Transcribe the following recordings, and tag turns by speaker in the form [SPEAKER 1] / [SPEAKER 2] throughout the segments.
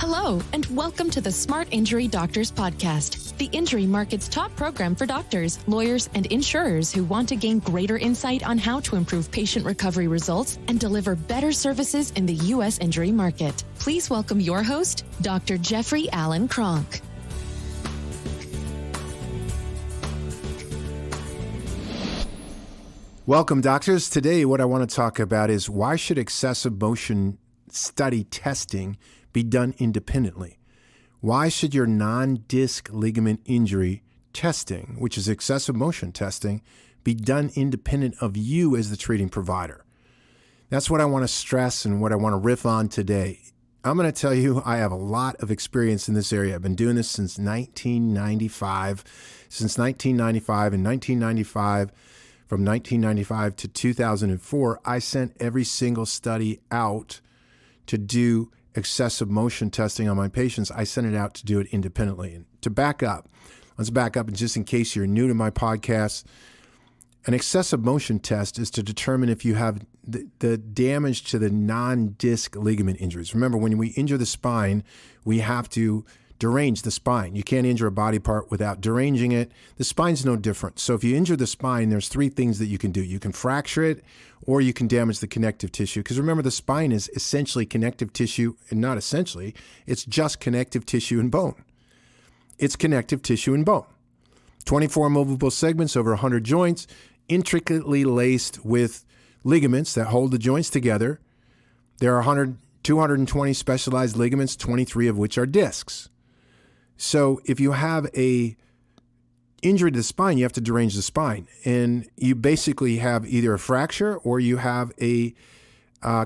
[SPEAKER 1] Hello, and welcome to the Smart Injury Doctors Podcast, the injury market's top program for doctors, lawyers, and insurers who want to gain greater insight on how to improve patient recovery results and deliver better services in the U.S. injury market. Please welcome your host, Dr. Jeffrey Allen Kronk.
[SPEAKER 2] Welcome, doctors. Today, what I want to talk about is why should excessive motion study testing be done independently? Why should your non-disc ligament injury testing, which is excessive motion testing, be done independent of you as the treating provider? That's what I want to stress and what I want to riff on today. I'm going to tell you I have a lot of experience in this area. I've been doing this since 1995. From 1995 to 2004, I sent every single study out to do excessive motion testing on my patients. I sent it out to do it independently. And to back up, let's back up, and just in case you're new to my podcast, an excessive motion test is to determine if you have the damage to the non-disc ligament injuries. Remember, when we injure the spine, we have to derange the spine. You can't injure a body part without deranging it. The spine's no different. So if you injure the spine, there's three things that you can do. You can fracture it, or you can damage the connective tissue. Because remember, the spine is essentially connective tissue, and not essentially, it's just connective tissue and bone. It's connective tissue and bone. 24 movable segments over 100 joints, intricately laced with ligaments that hold the joints together. There are 220 specialized ligaments, 23 of which are discs. So if you have a injury to the spine, you have to derange the spine. And you basically have either a fracture or you have a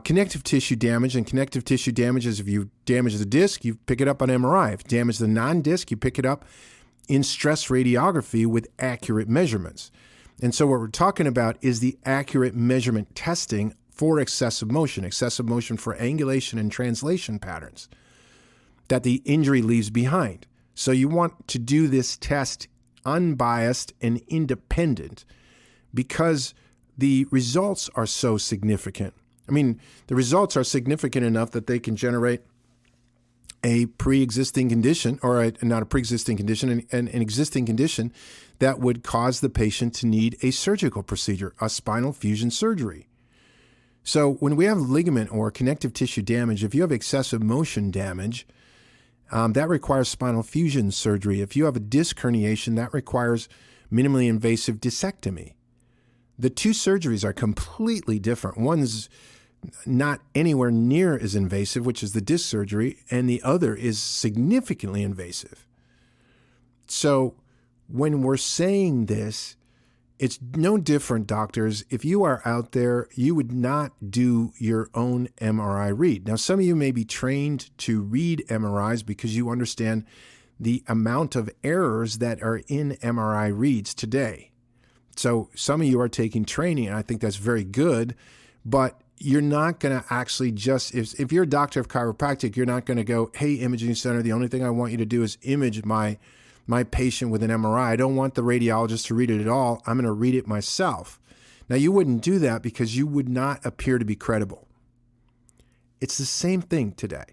[SPEAKER 2] connective tissue damage. And connective tissue damage is if you damage the disc, you pick it up on MRI. If you damage the non-disc, you pick it up in stress radiography with accurate measurements. And so what we're talking about is the accurate measurement testing for excessive motion for angulation and translation patterns that the injury leaves behind. So you want to do this test unbiased and independent because the results are so significant. I mean, the results are significant enough that they can generate a pre-existing condition, or not a pre-existing condition, an existing condition that would cause the patient to need a surgical procedure, a spinal fusion surgery. So when we have ligament or connective tissue damage, if you have excessive motion damage, that requires spinal fusion surgery. If you have a disc herniation, that requires minimally invasive discectomy. The two surgeries are completely different. One's not anywhere near as invasive, which is the disc surgery, and the other is significantly invasive. So when we're saying this, it's no different, doctors. If you are out there, you would not do your own MRI read. Now, some of you may be trained to read MRIs because you understand the amount of errors that are in MRI reads today. So some of you are taking training, and I think that's very good, but you're not going to actually just, if you're a doctor of chiropractic, you're not going to go, hey, imaging center, the only thing I want you to do is image my patient with an MRI. I don't want the radiologist to read it at all. I'm going to read it myself. Now, you wouldn't do that because you would not appear to be credible. It's the same thing today.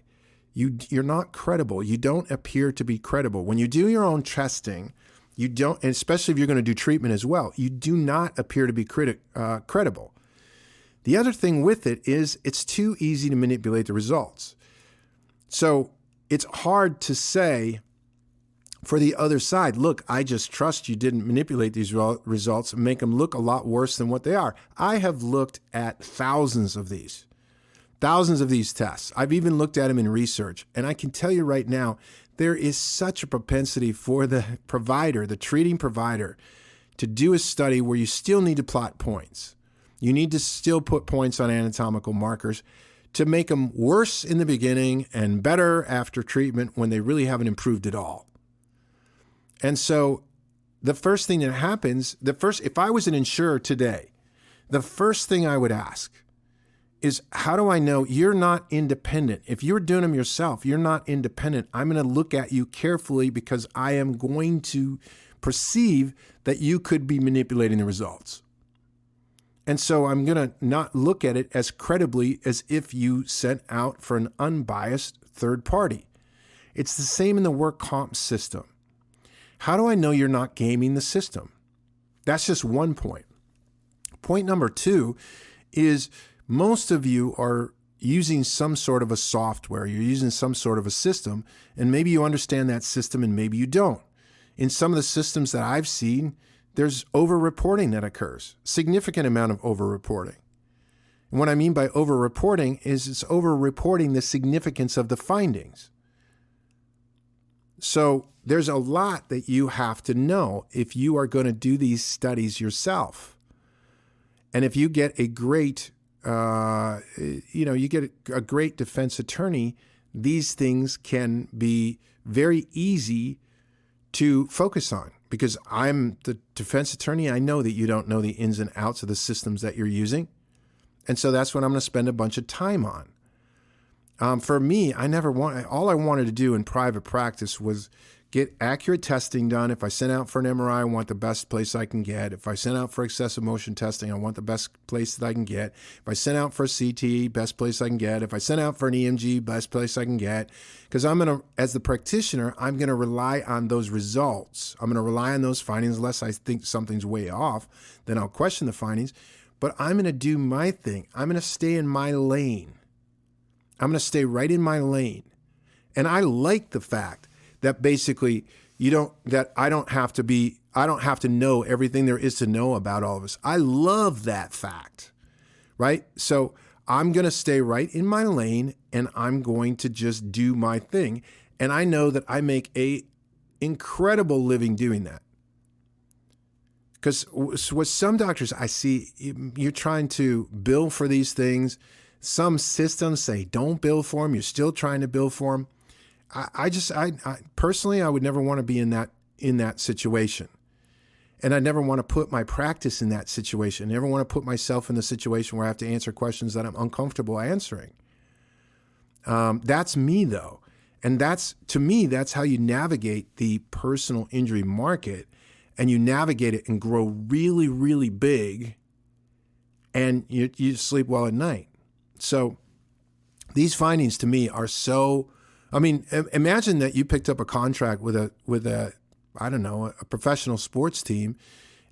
[SPEAKER 2] You're not credible. You don't appear to be credible. When you do your own testing, you don't, and especially if you're going to do treatment as well, you do not appear to be credible. The other thing with it is it's too easy to manipulate the results. So it's hard to say for the other side, look, I just trust you didn't manipulate these results and make them look a lot worse than what they are. I have looked at thousands of these tests. I've even looked at them in research. And I can tell you right now, there is such a propensity for the provider, the treating provider, to do a study where you still need to plot points. You need to still put points on anatomical markers to make them worse in the beginning and better after treatment when they really haven't improved at all. And so the first thing that happens, if I was an insurer today, the first thing I would ask is, how do I know you're not independent? If you're doing them yourself, you're not independent. I'm going to look at you carefully because I am going to perceive that you could be manipulating the results. And so I'm going to not look at it as credibly as if you sent out for an unbiased third party. It's the same in the work comp system. How do I know you're not gaming the system? That's just one point. Point number two is most of you are using some sort of a software. You're using some sort of a system, and maybe you understand that system and maybe you don't. In some of the systems that I've seen, there's over-reporting that occurs, significant amount of over-reporting. And what I mean by over-reporting is it's over-reporting the significance of the findings. So there's a lot that you have to know if you are going to do these studies yourself. And if you get a great, you get a great defense attorney, these things can be very easy to focus on. Because I'm the defense attorney, I know that you don't know the ins and outs of the systems that you're using. And so that's what I'm going to spend a bunch of time on. For me, all I wanted to do in private practice was get accurate testing done. If I sent out for an MRI, I want the best place I can get. If I sent out for excessive motion testing, I want the best place that I can get. If I sent out for a CT, best place I can get. If I sent out for an EMG, best place I can get. Because as the practitioner, I'm going to rely on those results. I'm going to rely on those findings unless I think something's way off. Then I'll question the findings. But I'm going to do my thing. I'm going to stay in my lane. I'm going to stay right in my lane. And I like the fact that basically I don't have to know everything there is to know about all of us. I love that fact, right? So I'm going to stay right in my lane and I'm going to just do my thing. And I know that I make a incredible living doing that. Because with some doctors, I see you're trying to bill for these things. Some systems say don't bill for them. You're still trying to bill for them. I personally, I would never want to be in that situation. And I never want to put my practice in that situation. I never want to put myself in the situation where I have to answer questions that I'm uncomfortable answering. That's me though. And to me, that's how you navigate the personal injury market. And you navigate it and grow really, really big, and you sleep well at night. So these findings to me are so, imagine that you picked up a contract with a professional sports team,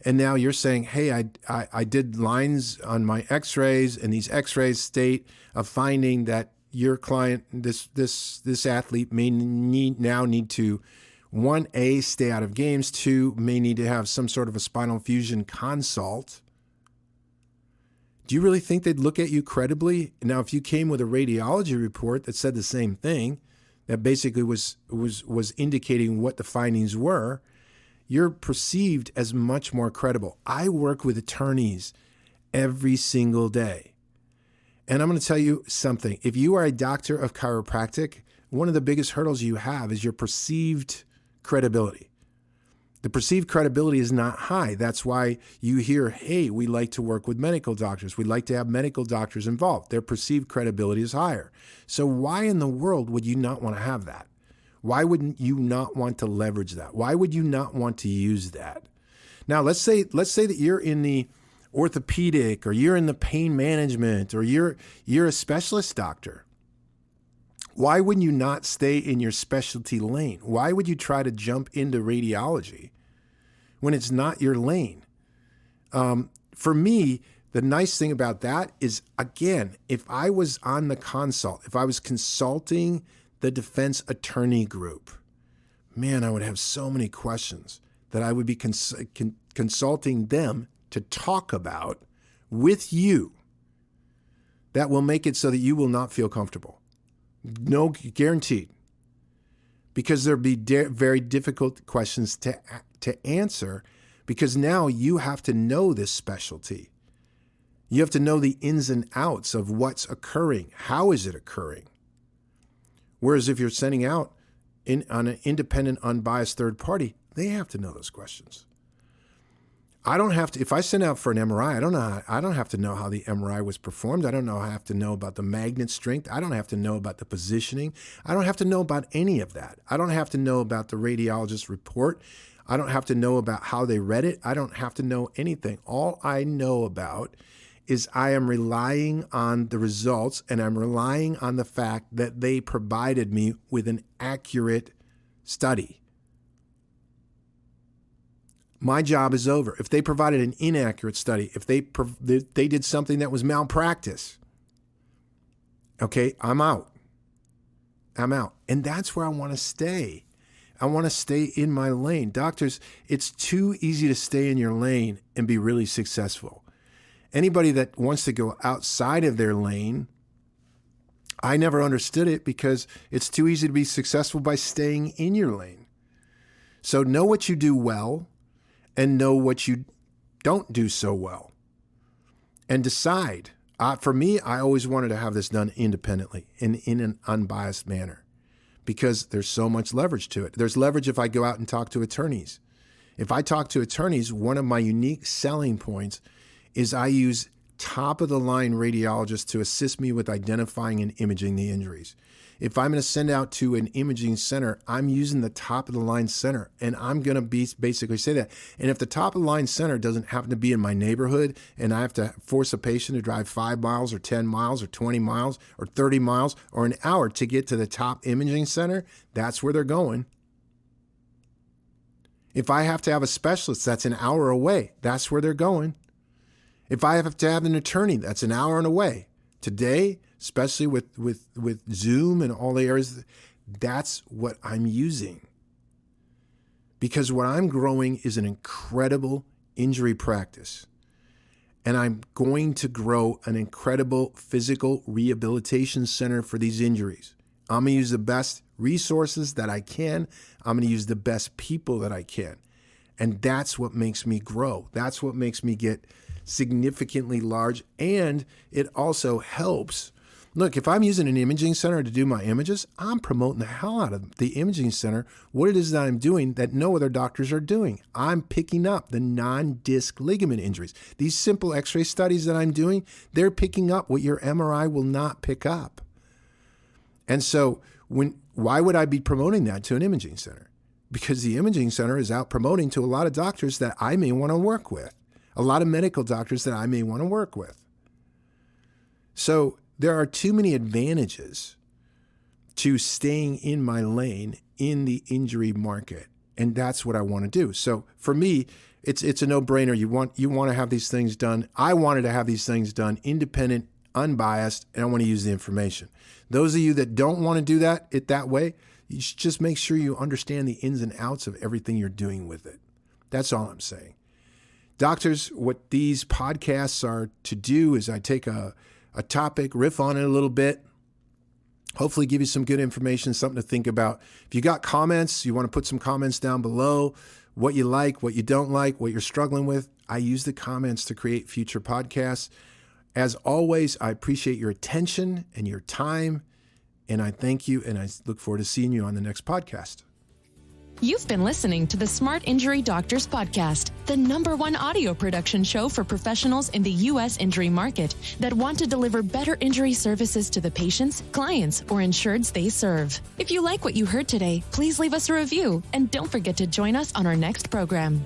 [SPEAKER 2] and now you're saying, hey, I did lines on my x-rays, and these x-rays state a finding that your client, this athlete may need to 1A, stay out of games. 2, may need to have some sort of a spinal fusion consult. Do you really think they'd look at you credibly? Now, if you came with a radiology report that said the same thing, that basically was indicating what the findings were, you're perceived as much more credible. I work with attorneys every single day. And I'm going to tell you something. If you are a doctor of chiropractic, one of the biggest hurdles you have is your perceived credibility. The perceived credibility is not high. That's why you hear, hey, we like to work with medical doctors. We like to have medical doctors involved. Their perceived credibility is higher. So why in the world would you not want to have that? Why wouldn't you not want to leverage that? Why would you not want to use that? Now, let's say that you're in the orthopedic, or you're in the pain management, or you're a specialist doctor. Why wouldn't you not stay in your specialty lane? Why would you try to jump into radiology when it's not your lane? For me, the nice thing about that is, again, if I was on the consult, if I was consulting the defense attorney group, man, I would have so many questions that I would be consulting them to talk about with you that will make it so that you will not feel comfortable. No, guaranteed. Because there'll be very difficult questions to answer, because now you have to know this specialty. You have to know the ins and outs of what's occurring. How is it occurring? Whereas if you're sending out on an independent, unbiased third party, they have to know those questions. I don't have to, if I send out for an MRI, I don't have to know how the MRI was performed. I have to know about the magnet strength. I don't have to know about the positioning. I don't have to know about any of that. I don't have to know about the radiologist's report. I don't have to know about how they read it. I don't have to know anything. All I know about is I am relying on the results, and I'm relying on the fact that they provided me with an accurate study. My job is over. If they provided an inaccurate study, if they did something that was malpractice, okay, I'm out. And that's where I want to stay. I want to stay in my lane. Doctors, it's too easy to stay in your lane and be really successful. Anybody that wants to go outside of their lane, I never understood it because it's too easy to be successful by staying in your lane. So know what you do well and know what you don't do so well. And decide. For me, I always wanted to have this done independently and in an unbiased manner because there's so much leverage to it. There's leverage if I go out and talk to attorneys. If I talk to attorneys, one of my unique selling points is I use top-of-the-line radiologists to assist me with identifying and imaging the injuries. If I'm going to send out to an imaging center, I'm using the top-of-the-line center, and I'm going to basically say that. And if the top-of-the-line center doesn't happen to be in my neighborhood and I have to force a patient to drive 5 miles or 10 miles or 20 miles or 30 miles or an hour to get to the top imaging center, that's where they're going. If I have to have a specialist that's an hour away, that's where they're going. If I have to have an attorney that's an hour and away, today, especially with Zoom and all the areas, that's what I'm using. Because what I'm growing is an incredible injury practice. And I'm going to grow an incredible physical rehabilitation center for these injuries. I'm going to use the best resources that I can. I'm going to use the best people that I can. And that's what makes me grow. That's what makes me get significantly large, and it also helps. Look, if I'm using an imaging center to do my images, I'm promoting the hell out of the imaging center, what it is that I'm doing that no other doctors are doing. I'm picking up the non-disc ligament injuries. These simple x-ray studies that I'm doing, they're picking up what your MRI will not pick up. And so why would I be promoting that to an imaging center? Because the imaging center is out promoting to a lot of doctors that I may want to work with. A lot of medical doctors that I may want to work with. So there are too many advantages to staying in my lane in the injury market. And that's what I want to do. So for me, it's a no-brainer. You want to have these things done. I wanted to have these things done independent, unbiased, and I want to use the information. Those of you that don't want to do that way, you should just make sure you understand the ins and outs of everything you're doing with it. That's all I'm saying. Doctors, what these podcasts are to do is I take a topic, riff on it a little bit, hopefully give you some good information, something to think about. If you got comments, you want to put some comments down below, what you like, what you don't like, what you're struggling with. I use the comments to create future podcasts. As always, I appreciate your attention and your time, and I thank you, and I look forward to seeing you on the next podcast.
[SPEAKER 1] You've been listening to the Smart Injury Doctors Podcast, the #1 audio production show for professionals in the U.S. injury market that want to deliver better injury services to the patients, clients, or insureds they serve. If you like what you heard today, please leave us a review and don't forget to join us on our next program.